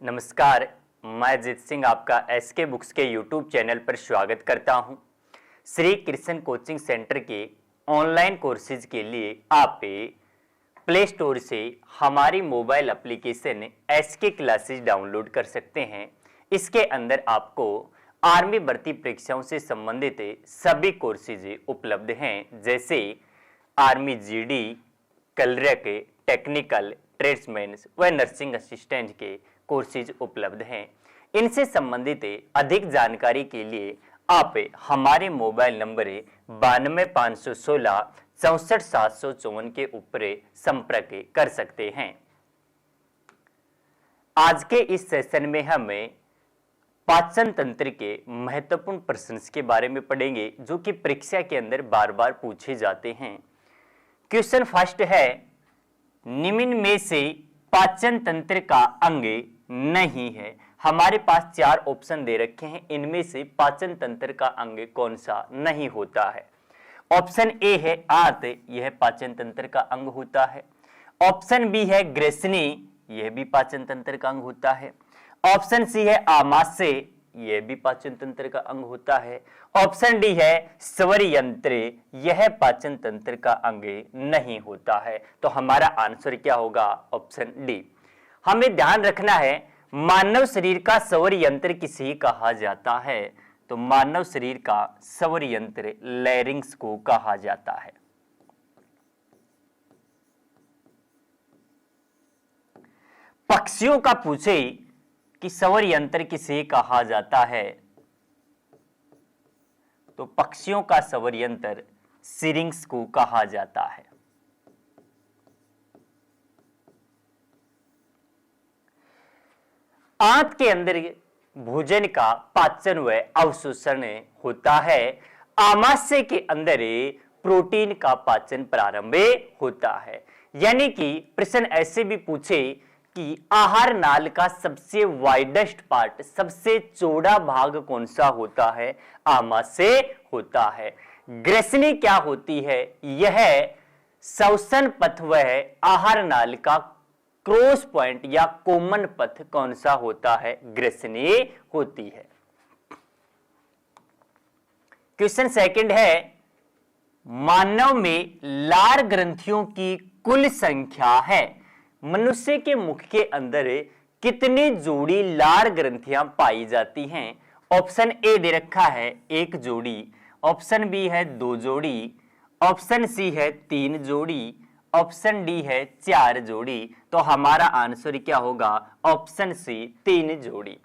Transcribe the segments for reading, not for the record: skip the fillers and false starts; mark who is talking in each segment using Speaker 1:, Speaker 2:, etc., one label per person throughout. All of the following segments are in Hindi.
Speaker 1: नमस्कार, मैं अजीत सिंह आपका एसके बुक्स के यूट्यूब चैनल पर स्वागत करता हूं। श्री कृष्ण कोचिंग सेंटर के ऑनलाइन कोर्सेज के लिए आप प्ले स्टोर से हमारी mobile application SK classes download कर सकते हैं। इसके अंदर आपको आर्मी भर्ती परीक्षाओं से संबंधित सभी कोर्सेज उपलब्ध हैं, जैसे army GD, clerk, technical, tradesman व नर्सिंग असिस्टेंट के कोर्सेज उपलब्ध हैं। इनसे संबंधित अधिक जानकारी के लिए आप हमारे मोबाइल नंबर 92 516 64 754 के ऊपर संपर्क कर सकते हैं। आज के इस सेशन में हम पाचन तंत्र के महत्वपूर्ण प्रश्न के बारे में पढ़ेंगे, जो कि परीक्षा के अंदर बार बार पूछे जाते हैं। क्वेश्चन फर्स्ट है, निम्न में से पाचन तंत्र का अंग नहीं है। हमारे पास चार ऑप्शन दे रखे हैं, इनमें से पाचन तंत्र का अंग कौन सा नहीं होता है। ऑप्शन ए है आंत, यह पाचन तंत्र का अंग होता है। ऑप्शन बी है ग्रेसनी, यह भी पाचन तंत्र का अंग होता है। ऑप्शन सी है आमाशय, यह भी पाचन तंत्र का अंग होता है। ऑप्शन डी है स्वर यंत्र, यह पाचन तंत्र का अंग नहीं होता है। तो हमारा आंसर क्या होगा? Option D. हमें ध्यान रखना है, मानव शरीर का स्वर यंत्र किसे कहा जाता है? तो मानव शरीर का स्वर यंत्र लैरिंक्स को कहा जाता है। पक्षियों का पूछे कि स्वर यंत्र किसे कहा जाता है, तो पक्षियों का स्वर यंत्र सिरिंक्स को कहा जाता है। आंत के अंदर भोजन का पाचन व अवशोषण होता है। आमाशय के अंदर प्रोटीन का पाचन प्रारंभ होता है। यानी कि प्रश्न ऐसे भी पूछे कि आहार नाल का सबसे वाइडेस्ट पार्ट, सबसे चौड़ा भाग कौन सा होता है? आमाशय होता है। ग्रेसनी क्या होती है? यह श्वसन पथ व आहार नाल का क्रॉस पॉइंट या कॉमन पथ कौन सा होता है? ग्रेसनी होती है। क्वेश्चन सेकंड है, मानव में लार ग्रंथियों की कुल संख्या है। मनुष्य के मुख के अंदर कितनी जोड़ी लार ग्रंथियां पाई जाती हैं? ऑप्शन ए दे रखा है 1 जोड़ी, ऑप्शन बी है 2 जोड़ी, ऑप्शन सी है 3 जोड़ी, ऑप्शन डी है 4 जोड़ी। तो हमारा आंसर क्या होगा? ऑप्शन सी 3 जोड़ी।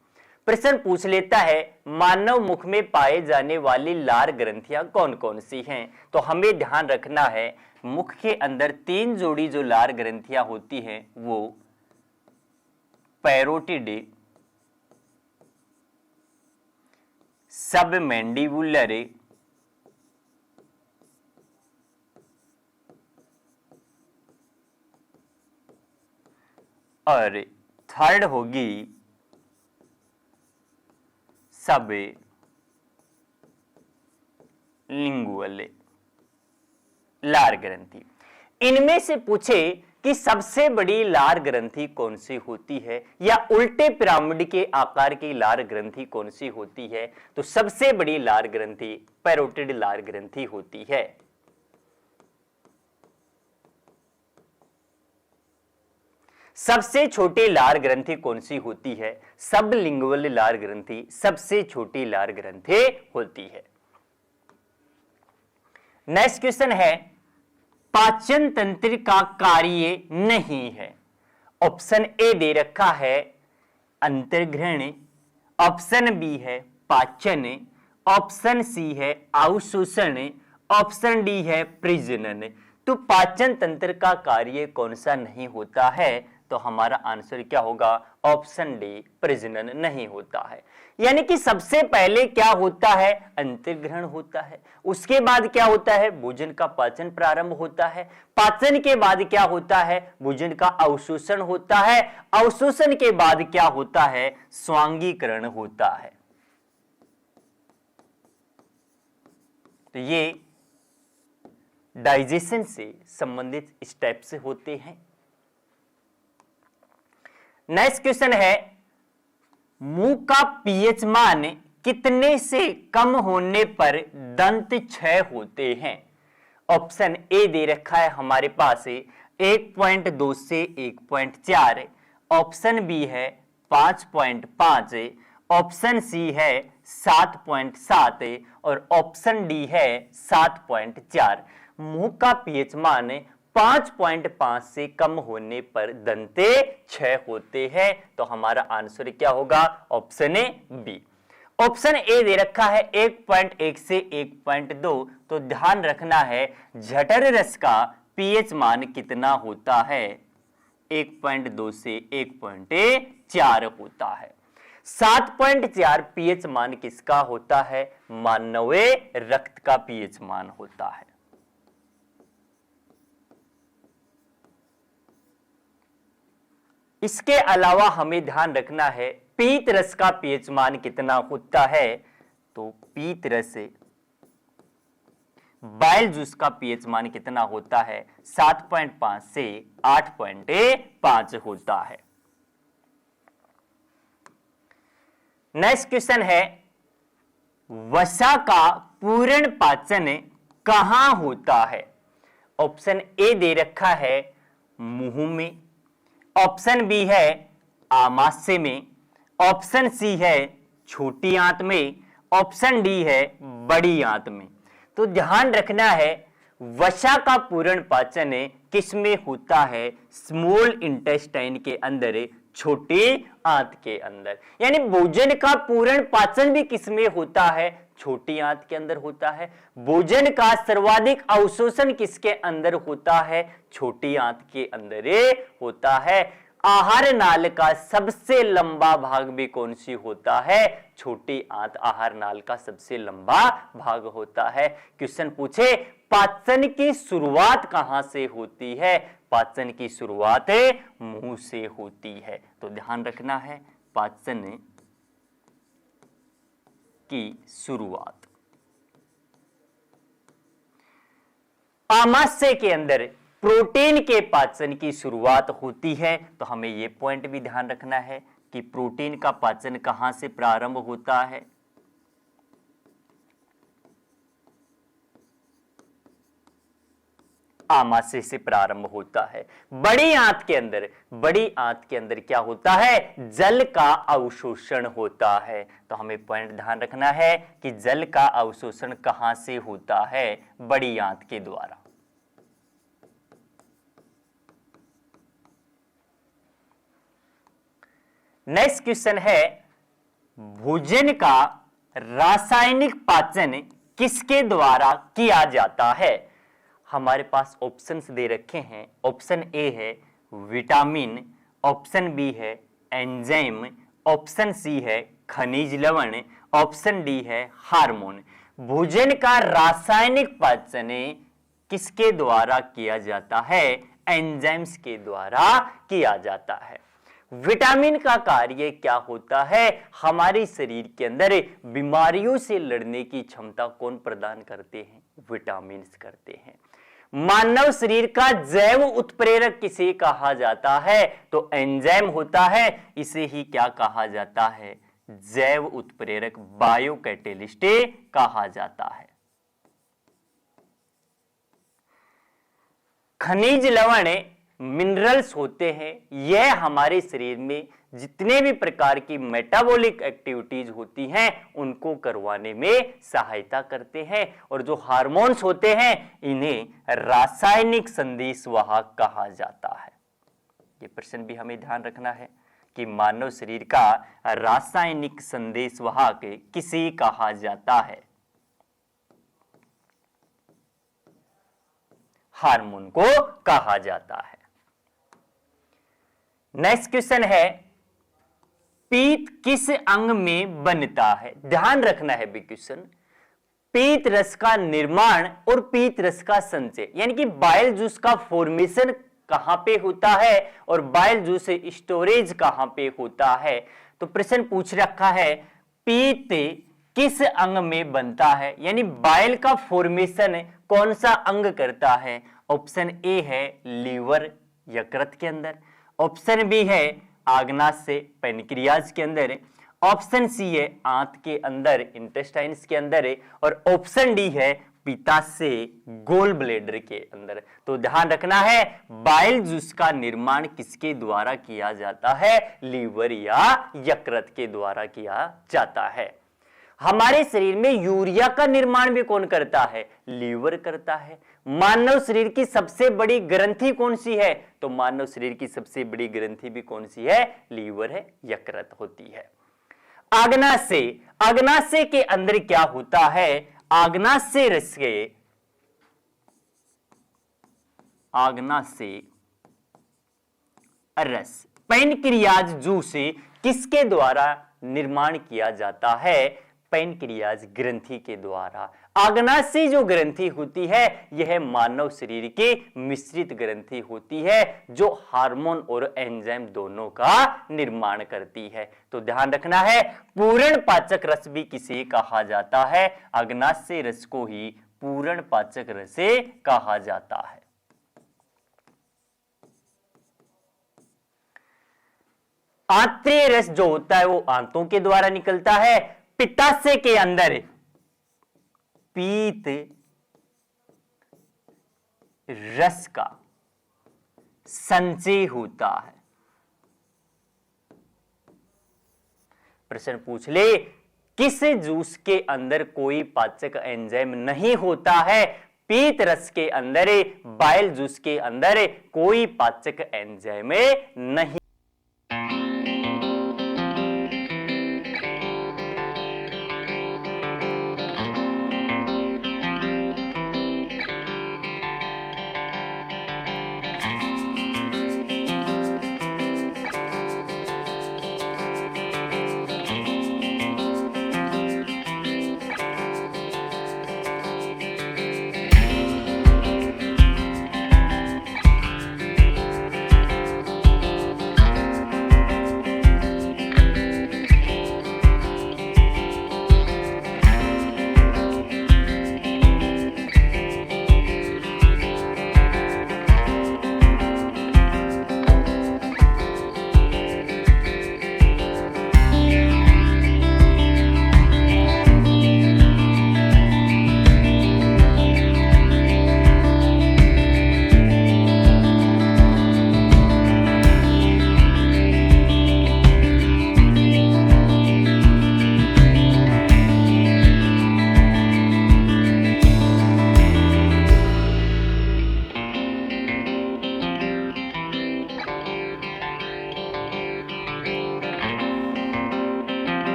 Speaker 1: प्रश्न पूछ लेता है, मानव मुख में पाए जाने वाली लार ग्रंथियां कौन कौन सी हैं? तो हमें ध्यान रखना है, मुख के अंदर 3 जोड़ी जो लार ग्रंथियां होती हैं वो पैरोटिड, सबमैंडिबुलर और थर्ड होगी सब लिंगुअल लार ग्रंथि। इनमें से पूछे कि सबसे बड़ी लार ग्रंथि कौन सी होती है, या उल्टे पिरामिड के आकार की लार ग्रंथि कौन सी होती है? तो सबसे बड़ी लार ग्रंथि पैरोटिड लार ग्रंथि होती है। सबसे छोटी लार ग्रंथि कौन सी होती है? सबलिंगुअल लार ग्रंथि सबसे छोटी लार ग्रंथि होती है। नेक्स्ट क्वेश्चन है, पाचन तंत्र का कार्य नहीं है। ऑप्शन ए दे रखा है अंतर्ग्रहण, ऑप्शन बी है पाचन, ऑप्शन सी है अवशोषण, ऑप्शन डी है प्रजनन। तो पाचन तंत्र का कार्य कौन सा नहीं होता है? तो हमारा आंसर क्या होगा? ऑप्शन डी प्रजनन नहीं होता है। यानी कि सबसे पहले क्या होता है? अंतर्ग्रहण होता है। उसके बाद क्या होता है? भोजन का पाचन प्रारंभ होता है। पाचन के बाद क्या होता है? भोजन का अवशोषण होता है। अवशोषण के बाद क्या होता है? स्वांगीकरण होता है। तो ये डाइजेशन से संबंधित स्टेप्स होते हैं। नेक्स्ट क्वेश्चन है, मुंह का पीएच मान कितने से कम होने पर दंत क्षय होते हैं? ऑप्शन ए दे रखा है हमारे पास 1.2 से 1.4, ऑप्शन बी है 5.5, ऑप्शन सी है 7.7 और ऑप्शन डी है 7.4। मुंह का पीएच मान 5.5 से कम होने पर दंते क्षय होते हैं। तो हमारा आंसर क्या होगा? Option A B. Option A दे रखा है 1.1 से 1.2, तो ध्यान रखना है जठर रस का पीएच मान कितना होता है? 1.2 से 1.4 होता है। 7.4 पीएच मान किसका होता है? मानवीय रक्त का पीएच मान होता है। इसके अलावा हमें ध्यान रखना है पीत रस का पीएच मान कितना होता है? तो पीत रस बाइल जूस का पीएच मान कितना होता है? 7.5 से 8.5 होता है। नेक्स्ट क्वेश्चन है वसा का पूर्ण पाचन कहां होता है? ऑप्शन ए दे रखा है मुंह में, ऑप्शन बी है आमाशय में, ऑप्शन सी है छोटी आंत में, ऑप्शन डी है बड़ी आंत में। तो ध्यान रखना है वसा का पूर्ण पाचन किस में होता है? स्मॉल इंटेस्टाइन के अंदर, छोटी आंत के अंदर। यानी भोजन का पूर्ण पाचन भी किस में होता है? छोटी आंत के अंदर होता है। भोजन का सर्वाधिक अवशोषण किसके अंदर होता है? छोटी आंत के अंदर होता है। आहार नाल का सबसे लंबा भाग भी कौन सी होता है? छोटी आंत आहार नाल का सबसे लंबा भाग होता है। क्वेश्चन पूछे पाचन की शुरुआत कहां से होती है? पाचन की शुरुआत मुंह से होती है। तो ध्यान रखना है पाचन की शुरुआत आमाशय के अंदर प्रोटीन के पाचन की शुरुआत होती है। तो हमें यह पॉइंट भी ध्यान रखना है कि प्रोटीन का पाचन कहां से प्रारंभ होता है? आमाशय से प्रारंभ होता है। बड़ी आंत के अंदर क्या होता है? जल का अवशोषण होता है। तो हमें पॉइंट ध्यान रखना है कि जल का अवशोषण कहां से होता है? बड़ी आंत के द्वारा। नेक्स्ट क्वेश्चन है भोजन का रासायनिक पाचन किसके द्वारा किया जाता है? हमारे पास ऑप्शंस दे रखे हैं। ऑप्शन ए है विटामिन, ऑप्शन बी है एंजाइम, ऑप्शन सी है खनिज लवण, ऑप्शन डी है हार्मोन। भोजन का रासायनिक पाचन किसके द्वारा किया जाता है? एंजाइम्स के द्वारा किया जाता है। विटामिन का कार्य क्या होता है? हमारे शरीर के अंदर बीमारियों से लड़ने की क्षमता कौन प्रदान करते हैं? विटामिन करते हैं। मानव शरीर का जैव उत्प्रेरक किसे कहा जाता है? तो एंजाइम होता है। इसे ही क्या कहा जाता है? जैव उत्प्रेरक, बायो कैटेलिस्ट कहा जाता है। खनिज लवण मिनरल्स होते हैं। यह हमारे शरीर में जितने भी प्रकार की मेटाबॉलिक एक्टिविटीज होती हैं उनको करवाने में सहायता करते हैं। और जो हार्मोन्स होते हैं इन्हें रासायनिक संदेशवाहक कहा जाता है। ये प्रश्न भी हमें ध्यान रखना है कि मानव शरीर का रासायनिक संदेशवाहक किसे कहा जाता है? हार्मोन को कहा जाता है। नेक्स्ट क्वेश्चन है पीत किस अंग में बनता है? ध्यान रखना है भी क्वेश्चन। पीत रस का निर्माण और पीत रस का संचय यानी कि बाइल जूस का फॉर्मेशन कहां पे होता है और बाइल जूस स्टोरेज कहां पे होता है? तो प्रश्न पूछ रखा है पीत किस अंग में बनता है, यानी बाइल का फॉर्मेशन कौन सा अंग करता है? ऑप्शन ए है लीवर यकृत के अंदर, ऑप्शन बी है आग्नाशय पेनक्रियाज के अंदर, ऑप्शन सी है आंत के अंदर, इंटेस्टाइन्स के अंदर है, और ऑप्शन डी है पित्ताशय गोल ब्लेडर के अंदर। तो ध्यान रखना है, बाइल जूस का निर्माण किसके द्वारा किया जाता है? लीवर या यकृत के द्वारा किया जाता है। हमारे शरीर में यूरिया का निर्माण भी कौन करता है? लीवर करता है। मानव शरीर की सबसे बड़ी ग्रंथि कौन सी है? तो मानव शरीर की सबसे बड़ी ग्रंथि भी कौन सी है? लीवर है, यकृत होती है। आग्नाशय, आग्नाशय के अंदर क्या होता है? आग्नाशय रस के, आग्नाशय रस पैनक्रियाज जूस किसके द्वारा निर्माण किया जाता है? पैनक्रियाज ग्रंथि के द्वारा। आग्नाशय जो ग्रंथि होती है यह मानव शरीर की मिश्रित ग्रंथि होती है जो हार्मोन और एंजाइम दोनों का निर्माण करती है। तो ध्यान रखना है, पूर्ण पाचक रस भी किसे कहा जाता है? आग्नाशय रस को ही पूर्ण पाचक रस कहा जाता है। आंत्रीय रस जो होता है वो आंतों के द्वारा निकलता है। पित्ताशय के अंदर पीत रस का संचय होता है। प्रश्न पूछ ले, किस जूस के अंदर कोई पाचक एंजाइम नहीं होता है? पीत रस के अंदर, बाइल जूस के अंदर कोई पाचक एंजाइम नहीं।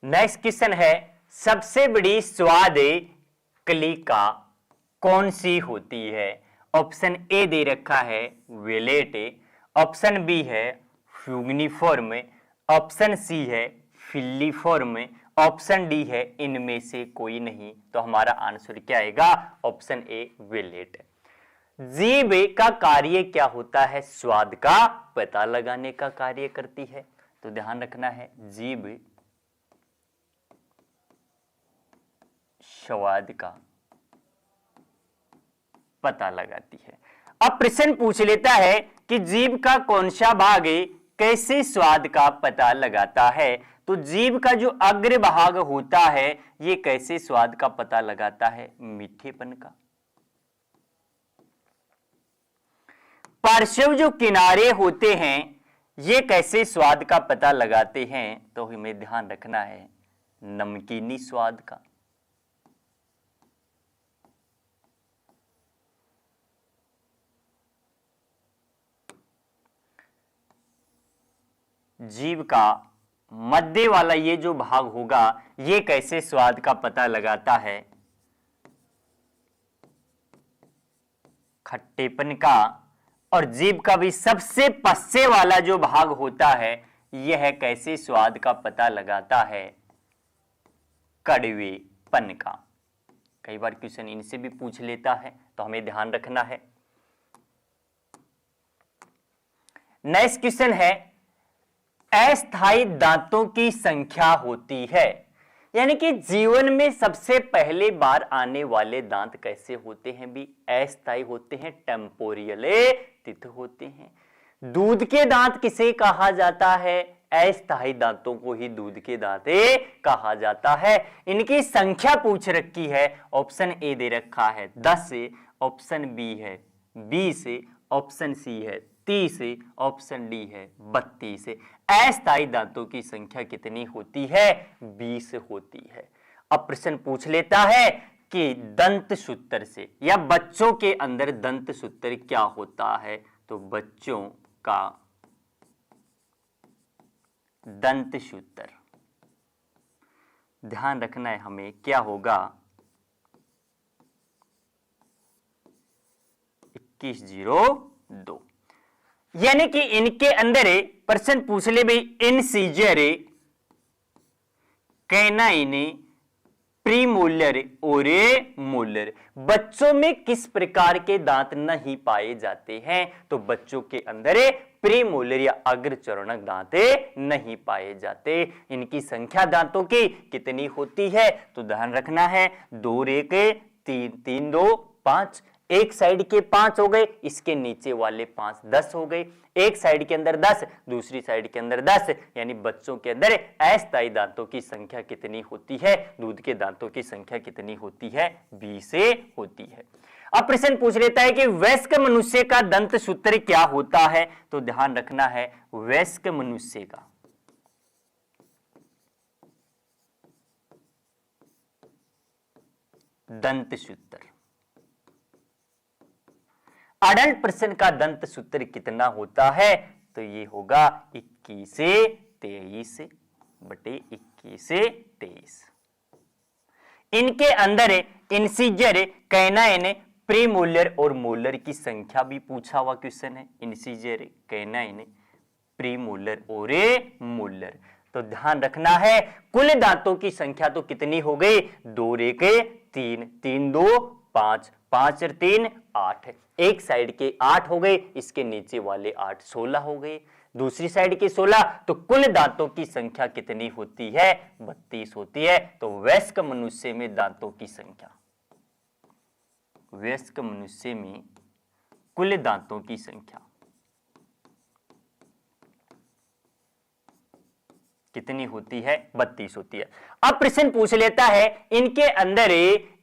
Speaker 1: नेक्स्ट क्वेश्चन है, सबसे बड़ी स्वाद कलिका कौन सी होती है? ऑप्शन ए दे रखा है वेलेट, ऑप्शन बी है फ्यूग्निफॉर्म, ऑप्शन सी है फिल्लीफॉर्म, ऑप्शन डी है इनमें से कोई नहीं। तो हमारा आंसर क्या आएगा? Option A wallet. जीभ का कार्य क्या होता है? स्वाद का पता लगाने का कार्य करती है। तो ध्यान रखना है, जीभ स्वाद का पता लगाती है। अब प्रश्न पूछ लेता है कि जीभ का कौन सा भाग कैसे स्वाद का पता लगाता है? तो जीभ का जो अग्र भाग होता है ये कैसे स्वाद का पता लगाता है? मीठेपन का। पार्श्व जो किनारे होते हैं ये कैसे स्वाद का पता लगाते हैं? तो हमें ध्यान रखना है नमकीनी स्वाद का। जीभ का मध्य वाला ये जो भाग होगा ये कैसे स्वाद का पता लगाता है? खट्टेपन का। और जीभ का भी सबसे पश्चे वाला जो भाग होता है यह कैसे स्वाद का पता लगाता है? कड़वेपन का। कई बार क्वेश्चन इनसे भी पूछ लेता है तो हमें ध्यान रखना है। नेक्स्ट क्वेश्चन है, अस्थायी दांतों की संख्या होती है, यानी कि जीवन में सबसे पहले बार आने वाले दांत कैसे होते हैं? भी अस्थायी होते हैं, टेम्पोरियल तिथ होते हैं। दूध के दांत किसे कहा जाता है? अस्थायी दांतों को ही दूध के दांत कहा जाता है। इनकी संख्या पूछ रखी है, ऑप्शन ए दे रखा है 10, ऑप्शन बी है 20, ऑप्शन सी है 30, ऑप्शन डी है 32। अस्थायी दांतों की संख्या कितनी होती है? 20 होती है। अब प्रश्न पूछ लेता है कि दंत सूत्र से या बच्चों के अंदर दंत सूत्र क्या होता है? तो बच्चों का दंत सूत्र ध्यान रखना है हमें, क्या होगा? 2102। यानी कि इनके अंदर प्रश्न पूछ ले भाई, इनसीजर, कैनाइन, प्रीमोलर और मोलर, बच्चों में किस प्रकार के दांत नहीं पाए जाते हैं? तो बच्चों के अंदर प्रीमोलर या अग्रचरणक दांत नहीं पाए जाते। इनकी संख्या दांतों की कितनी होती है? तो ध्यान रखना है 2 1 3 3 2 5, एक साइड के 5 हो गए, इसके नीचे वाले 5 10 हो गए, एक साइड के अंदर 10, दूसरी साइड के अंदर 10, यानी बच्चों के अंदर अस्थायी दांतों की संख्या कितनी होती है? दूध के दांतों की संख्या कितनी होती है? 20 होती है। अब प्रश्न पूछ लेता है कि वयस्क मनुष्य का दंत सूत्र क्या होता है? तो ध्यान रखना है वयस्क मनुष्य का दंत सूत्र, अडल्ट पर्सन का दंत सूत्र कितना होता है? तो ये होगा 21 से 23 बटे 21 से 23। इनके अंदर इंसीजर, कैनाइन, प्रीमोलर और मोलर की संख्या भी पूछा हुआ क्वेश्चन है। इंसीजर, कैनाइन, प्रीमोलर और मोलर। तो ध्यान रखना है कुल दांतों की संख्या तो कितनी हो गई? 2 1 3 3 2 5 5 और 3 8, एक साइड के 8 हो गए, इसके नीचे वाले 8 16 हो गए, दूसरी साइड के 16, तो कुल दांतों की संख्या कितनी होती है? 32 होती है। तो वयस्क मनुष्य में दांतों की संख्या, वयस्क मनुष्य में कुल दांतों की संख्या कितनी होती है? 32 होती है। अब प्रश्न पूछ लेता है इनके अंदर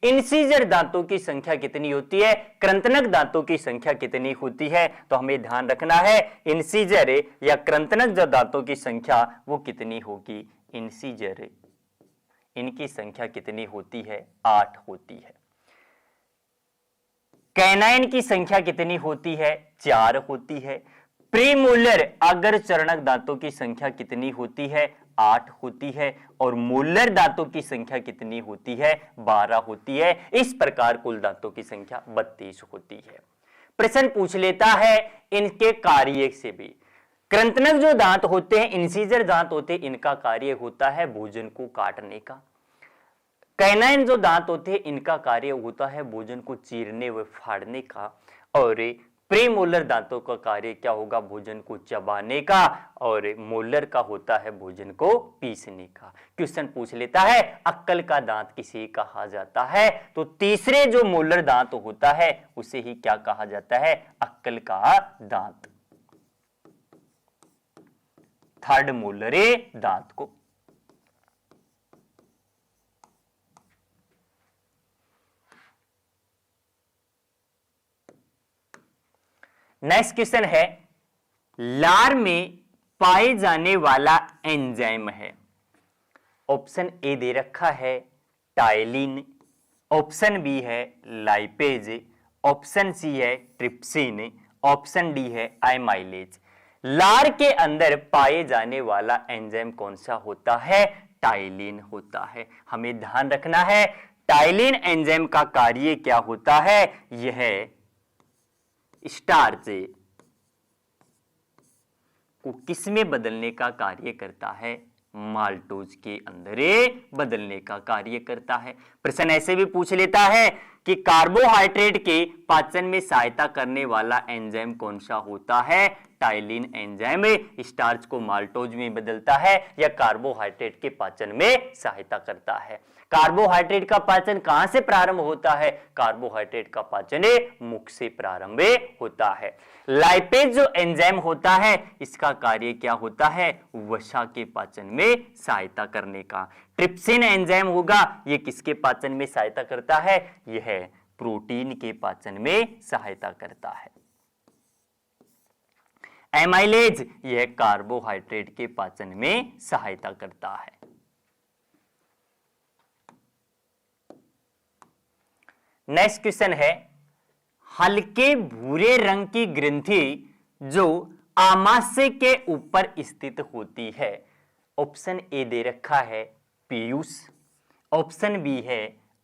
Speaker 1: इंसीजर दांतों की संख्या कितनी होती है, कृंतनक दांतों की संख्या कितनी होती है? तो हमें ध्यान रखना है इंसीजर या कृंतनक जो दांतों की संख्या वो कितनी होगी? इंसीजर, इनकी संख्या कितनी होती है? 8 होती है। कैनाइन की संख्या कितनी होती है? 4 होती है। प्रीमोलर अग्रचरणक दांतों की संख्या कितनी होती है? 8 होती है। और मोलर दांतों की संख्या कितनी होती है? 12 होती है। इस प्रकार कुल दांतों की संख्या 32 होती है। प्रश्न पूछ लेता है इनके कार्य से भी। कृंतनक जो दांत होते हैं, इंसीजर दांत होते हैं, इनका कार्य होता है भोजन को काटने का। कैनाइन जो दांत होते हैं, इनका कार्य होता है भोजन को चीरने व फाड़ने का। और प्रीमोलर दांतों का कार्य क्या होगा? भोजन को चबाने का। और मोलर का होता है भोजन को पीसने का। क्वेश्चन पूछ लेता है अक्कल का दांत किसे कहा जाता है? तो तीसरे जो मोलर दांत होता है उसे ही क्या कहा जाता है? अक्कल का दांत, थर्ड मोलर दांत को। नेक्स्ट क्वेश्चन है लार में पाए जाने वाला एंजाइम है। ऑप्शन ए दे रखा है टाइलिन, ऑप्शन बी है लाइपेज, ऑप्शन सी है ट्रिप्सिन, ऑप्शन डी है एमाइलेज। लार के अंदर पाए जाने वाला एंजाइम कौन सा होता है? टाइलिन होता है। हमें ध्यान रखना है टाइलिन एंजाइम का कार्य क्या होता है? यह स्टार्च को किसमें बदलने का कार्य करता है? माल्टोज के अंदर बदलने का कार्य करता है। प्रश्न ऐसे भी पूछ लेता है कि कार्बोहाइड्रेट के पाचन में सहायता करने वाला एंजाइम कौन सा होता है? टाइलिन एंजाइम स्टार्च को माल्टोज में बदलता है या कार्बोहाइड्रेट के पाचन में सहायता करता है। कार्बोहाइड्रेट का पाचन कहां से प्रारंभ होता है? कार्बोहाइड्रेट का पाचन मुख से प्रारंभ होता है। लाइपेज जो एंजाइम होता है इसका कार्य क्या होता है? वसा के पाचन में सहायता करने का। ट्रिप्सिन एंजाइम होगा, यह किसके पाचन में सहायता करता है? यह प्रोटीन के पाचन में सहायता करता है। एमाइलेज यह कार्बोहाइड्रेट के पाचन में सहायता करता है। नेक्स्ट क्वेश्चन है, हल्के भूरे रंग की ग्रंथि जो आमाशय के ऊपर स्थित होती है। ऑप्शन ए दे रखा है पीयूष, ऑप्शन बी है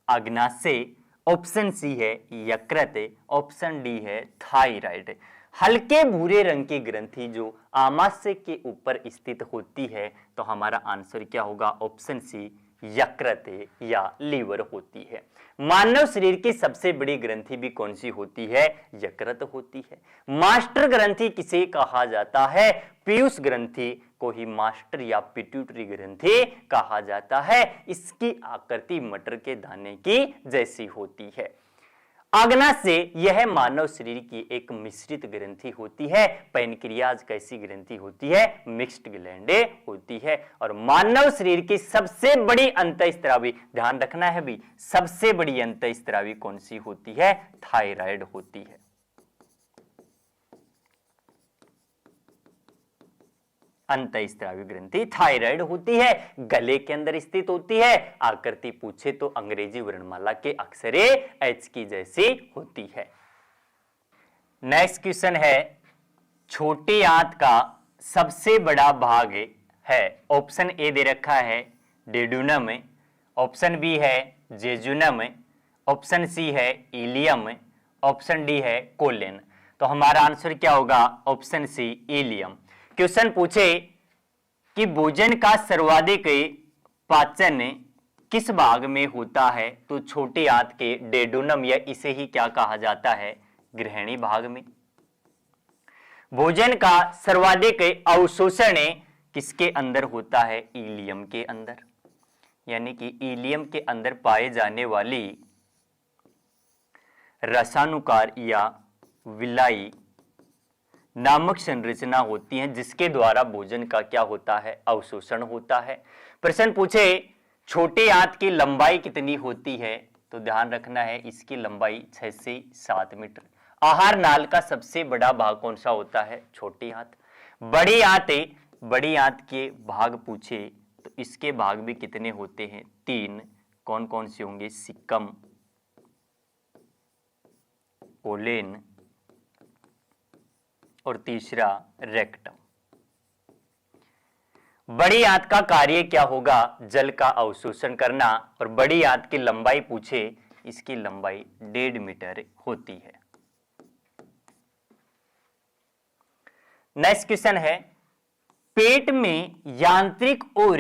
Speaker 1: अग्नाशय, ऑप्शन सी है यकृत, ऑप्शन डी है थायराइड। हल्के भूरे रंग की ग्रंथि जो आमाशय के ऊपर स्थित होती है, तो हमारा आंसर क्या होगा? ऑप्शन सी यकृत या लीवर होती है। मानव शरीर की सबसे बड़ी ग्रंथि भी कौन सी होती है? यकृत होती है। मास्टर ग्रंथि किसे कहा जाता है? पीयूष ग्रंथि को ही मास्टर या पिट्यूटरी ग्रंथि कहा जाता है। इसकी आकृति मटर के दाने की जैसी होती है। अग्नाशय यह मानव शरीर की एक मिश्रित ग्रंथि होती है। पैनक्रियाज कैसी ग्रंथि होती है? मिक्स्ड ग्लैंड होती है। और मानव शरीर की सबसे बड़ी अंतःस्रावी, ध्यान रखना है भी, सबसे बड़ी अंतःस्रावी कौन सी होती है? थायराइड होती है। अंतःस्रावी ग्रंथि थायराइड होती है, गले के अंदर स्थित होती है। आकृति पूछे तो अंग्रेजी वर्णमाला के अक्षर एच की जैसी होती है। नेक्स्ट क्वेश्चन है, छोटे आंत का सबसे बड़ा भाग है। ऑप्शन ए दे रखा है डेडुनम, ऑप्शन बी है जेजुनम, ऑप्शन सी है इलियम, ऑप्शन डी है कोलेन। तो हमारा आंसर क्या होगा? Option C ilium. क्वेश्चन पूछे कि भोजन का सर्वाधिक पाचन किस भाग में होता है? तो छोटे आंत के डेडुनम या इसे ही क्या कहा जाता है? ग्रहणी भाग में। भोजन का सर्वाधिक अवशोषण किसके अंदर होता है? इलियम के अंदर। यानी कि इलियम के अंदर पाए जाने वाली रसानुकार या विलाई नामक संरचना होती है जिसके द्वारा भोजन का क्या होता है? अवशोषण होता है। प्रश्न पूछे छोटे आंत की लंबाई कितनी होती है? तो ध्यान रखना है इसकी लंबाई 6 से 7 मीटर। आहार नाल का सबसे बड़ा भाग कौन सा होता है? छोटी आंत। बड़ी आंत के भाग पूछे तो इसके भाग भी कितने होते हैं? 3। कौन कौन से होंगे? सिक्कम, कोलेन और तीसरा रेक्टम। बड़ी आंत का कार्य क्या होगा? जल का अवशोषण करना। और बड़ी आंत की लंबाई पूछे, इसकी लंबाई 1.5 मीटर होती है। नेक्स्ट क्वेश्चन है, पेट में यांत्रिक और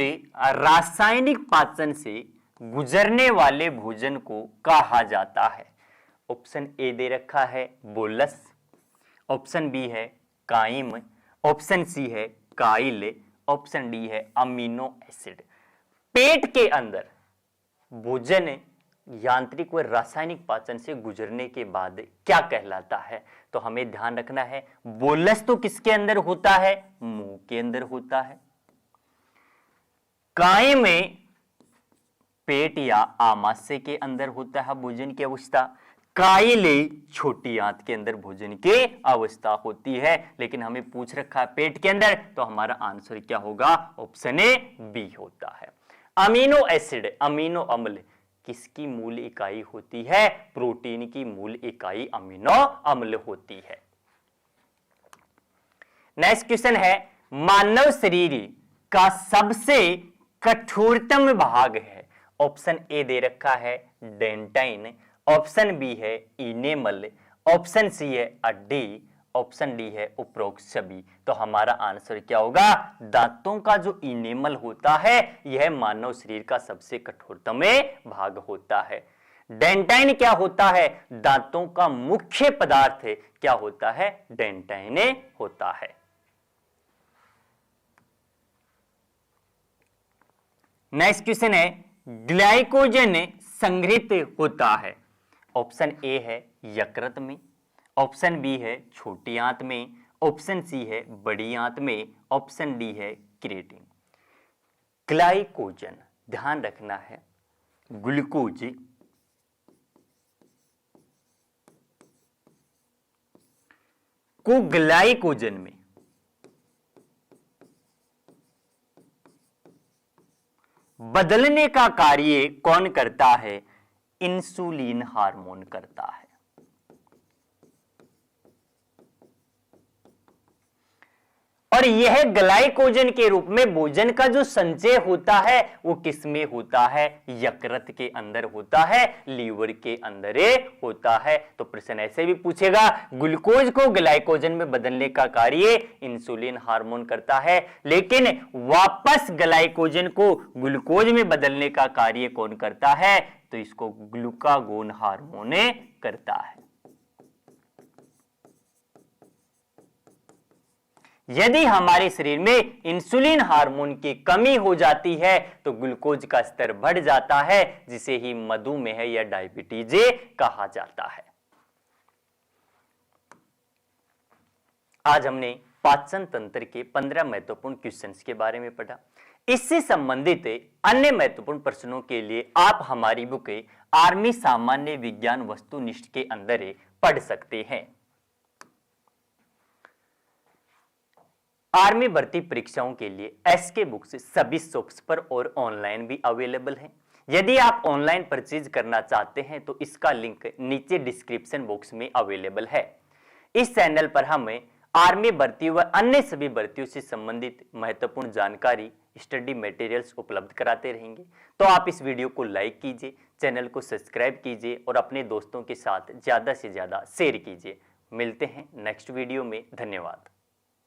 Speaker 1: रासायनिक पाचन से गुजरने वाले भोजन को कहा जाता है। ऑप्शन ए दे रखा है बोलस, ऑप्शन बी है काइम, ऑप्शन सी है काइल, ऑप्शन डी है अमीनो एसिड। पेट के अंदर भोजन यांत्रिक व रासायनिक पाचन से गुजरने के बाद क्या कहलाता है? तो हमें ध्यान रखना है बोलस तो किसके अंदर होता है? मुंह के अंदर होता है। काइम में पेट या आमाशय के अंदर होता है भोजन की अवस्था। काइले छोटी आंत के अंदर भोजन की अवस्था होती है। लेकिन हमें पूछ रखा है पेट के अंदर, तो हमारा आंसर क्या होगा? ऑप्शन ए बी होता है। अमीनो एसिड, अमीनो अम्ल किसकी मूल इकाई होती है? प्रोटीन की मूल इकाई अमीनो अम्ल होती है। नेक्स्ट क्वेश्चन है, मानव शरीर का सबसे कठोरतम भाग है। ऑप्शन ए दे रखा है डेंटाइन, ऑप्शन बी है इनेमल, ऑप्शन सी है हड्डी, ऑप्शन डी है उपरोक्त सभी। तो हमारा आंसर क्या होगा? दांतों का जो इनेमल होता है यह मानव शरीर का सबसे कठोरतम भाग होता है। डेंटाइन क्या होता है? दांतों का मुख्य पदार्थ क्या होता है? डेंटाइन होता है। नेक्स्ट क्वेश्चन है, ग्लाइकोजन संग्रहित होता है? ऑप्शन ए है यकृत में, ऑप्शन बी है छोटी आंत में, ऑप्शन सी है बड़ी आंत में, ऑप्शन डी है क्रिएटिन। ग्लाइकोजन, ध्यान रखना है, ग्लूकोज को ग्लाइकोजन में बदलने का कार्य कौन करता है? इंसुलिन हार्मोन करता है। और यह ग्लाइकोजन के रूप में भोजन का जो संचय होता है वो किसमें होता है? यकृत के अंदर होता है, लीवर के अंदर होता है। तो प्रश्न ऐसे भी पूछेगा, ग्लूकोज को ग्लाइकोजन में बदलने का कार्य इंसुलिन हार्मोन करता है, लेकिन वापस ग्लाइकोजन को ग्लूकोज में बदलने का कार्य कौन करता है? तो इसको ग्लूकागोन हार्मोन करता है। यदि हमारे शरीर में इंसुलिन हार्मोन की कमी हो जाती है तो ग्लूकोज का स्तर बढ़ जाता है, जिसे ही मधुमेह या डायबिटीज कहा जाता है। आज हमने पाचन तंत्र के 15 महत्वपूर्ण क्वेश्चंस के बारे में पढ़ा। इससे संबंधित अन्य महत्वपूर्ण प्रश्नों के लिए आप हमारी बुक आर्मी सामान्य विज्ञान वस्तुनिष्ठ के अंदर पढ़ सकते हैं। आर्मी भर्ती परीक्षाओं के लिए एसके बुक्स सभी शॉप्स पर और ऑनलाइन भी अवेलेबल है। यदि आप ऑनलाइन परचेज करना चाहते हैं तो इसका लिंक नीचे डिस्क्रिप्शन बॉक्स में अवेलेबल है। इस चैनल पर हमें आर्मी भर्ती व अन्य सभी भर्तियों से संबंधित महत्वपूर्ण जानकारी, स्टडी मटेरियल्स उपलब्ध कराते रहेंगे। तो आप इस वीडियो को लाइक कीजिए, चैनल को सब्सक्राइब कीजिए और अपने दोस्तों के साथ ज्यादा से ज्यादा शेयर कीजिए। मिलते हैं नेक्स्ट वीडियो में। धन्यवाद।